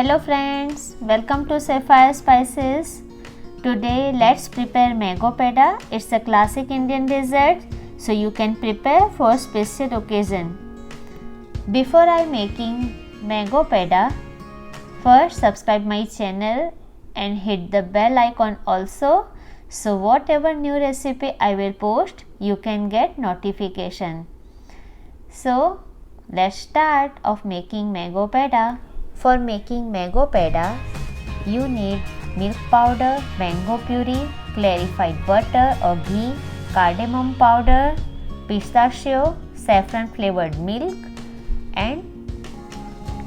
Hello friends, welcome to Sapphire Spices. Today let's prepare mango peda. It's a classic Indian dessert, so you can prepare for special occasion. Before I making mango peda, first subscribe my channel and hit the bell icon also, so whatever new recipe I will post, you can get notification. So let's start of making mango peda. For making mango peda, you need milk powder, mango puree, clarified butter or ghee, cardamom powder, pistachio, saffron flavored milk and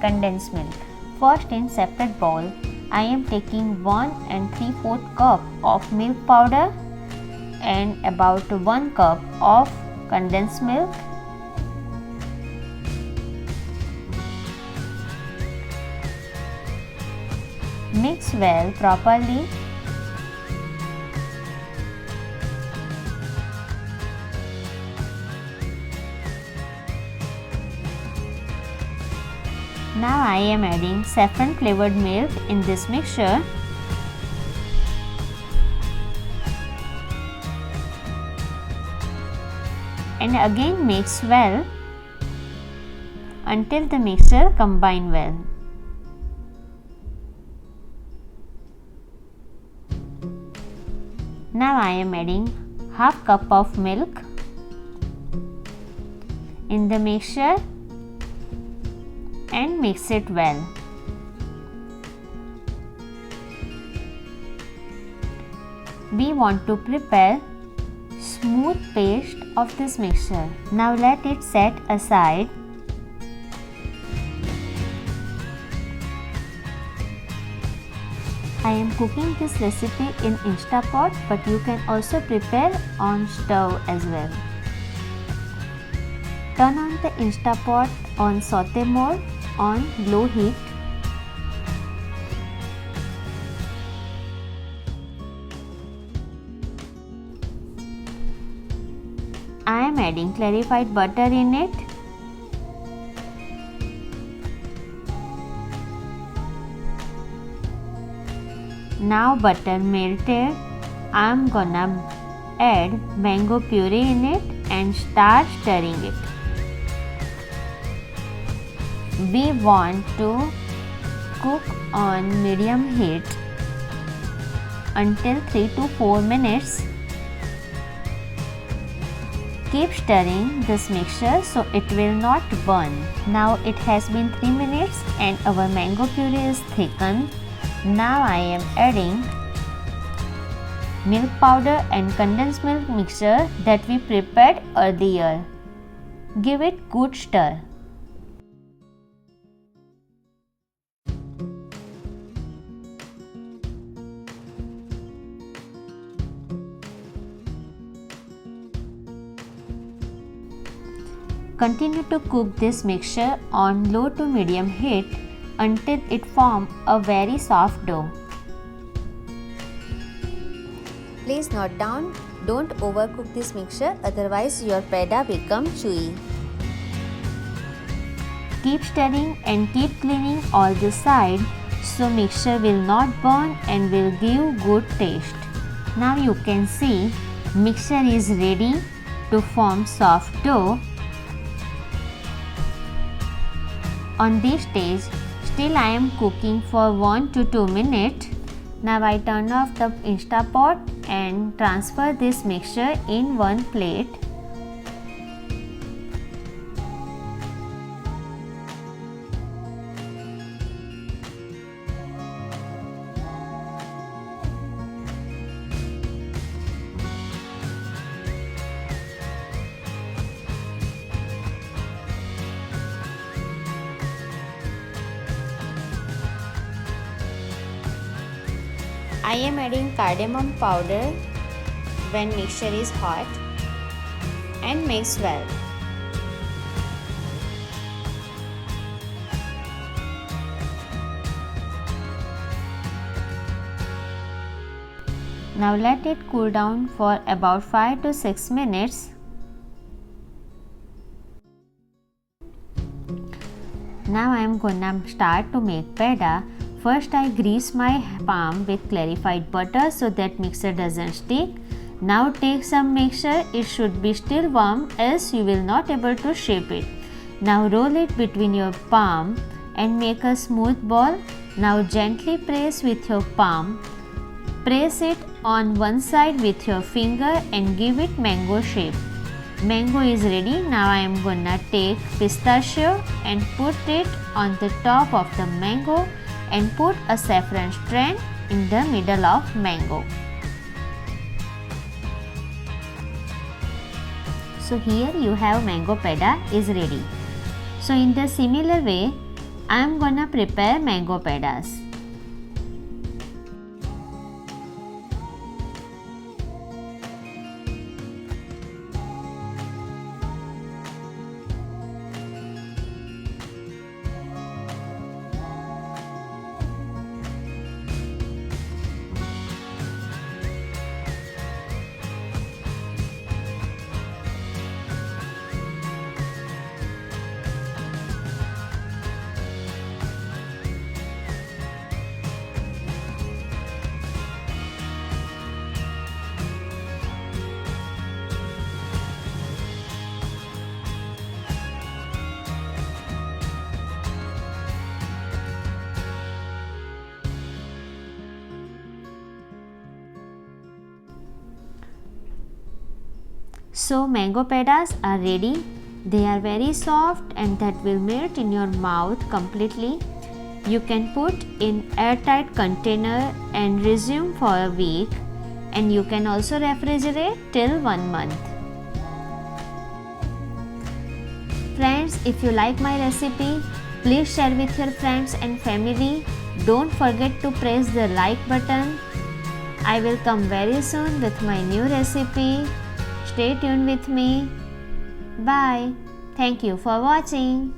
condensed milk. First, in separate bowl, I am taking 1 3/4 cup of milk powder and about 1 cup of condensed milk. Mix well properly. Now I am adding saffron flavored milk in this mixture. And again mix well until the mixture combine well. Now I am adding half cup of milk in the mixture and mix it well. We want to prepare smooth paste of this mixture. Now let it set aside. I am cooking this recipe in Instapot, but you can also prepare on stove as well. Turn on the Instapot on saute mode on low heat. I am adding clarified butter in it. Now butter melted, I am gonna add mango puree in it and start stirring it. We want to cook on medium heat until 3 to 4 minutes. Keep stirring this mixture so it will not burn. Now it has been 3 minutes and our mango puree is thickened. Now I am adding milk powder and condensed milk mixture that we prepared earlier. Give it good stir. Continue to cook this mixture on low to medium heat until it forms a very soft dough. Please note down, don't overcook this mixture, otherwise your peda become chewy. Keep stirring and keep cleaning all the sides so mixture will not burn and will give good taste. Now you can see mixture is ready to form soft dough. On this stage, still I am cooking for 1 to 2 minutes. Now I turn off the Instapot and transfer this mixture in one plate. I am adding cardamom powder when mixture is hot and mix well. Now let it cool down for about 5 to 6 minutes. Now I am gonna start to make peda. first I grease my palm with clarified butter so that mixture doesn't stick. Now take some mixture, it should be still warm else you will not able to shape it. Now roll it between your palm and make a smooth ball. Now gently press with your palm. Press it on one side with your finger and give it mango shape. Mango is ready. Now I am gonna take pistachio and put it on the top of the mango and put a saffron strand in the middle of mango. So here you have mango peda is ready. So in the similar way, I am gonna prepare mango pedas. So mango pedas are ready. They are very soft and that will melt in your mouth completely. You can put in airtight container and resume for a week, and you can also refrigerate till 1 month. Friends, if you like my recipe, please share with your friends and family. Don't forget to press the like button. I will come very soon with my new recipe. Stay tuned with me. Bye. Thank you for watching.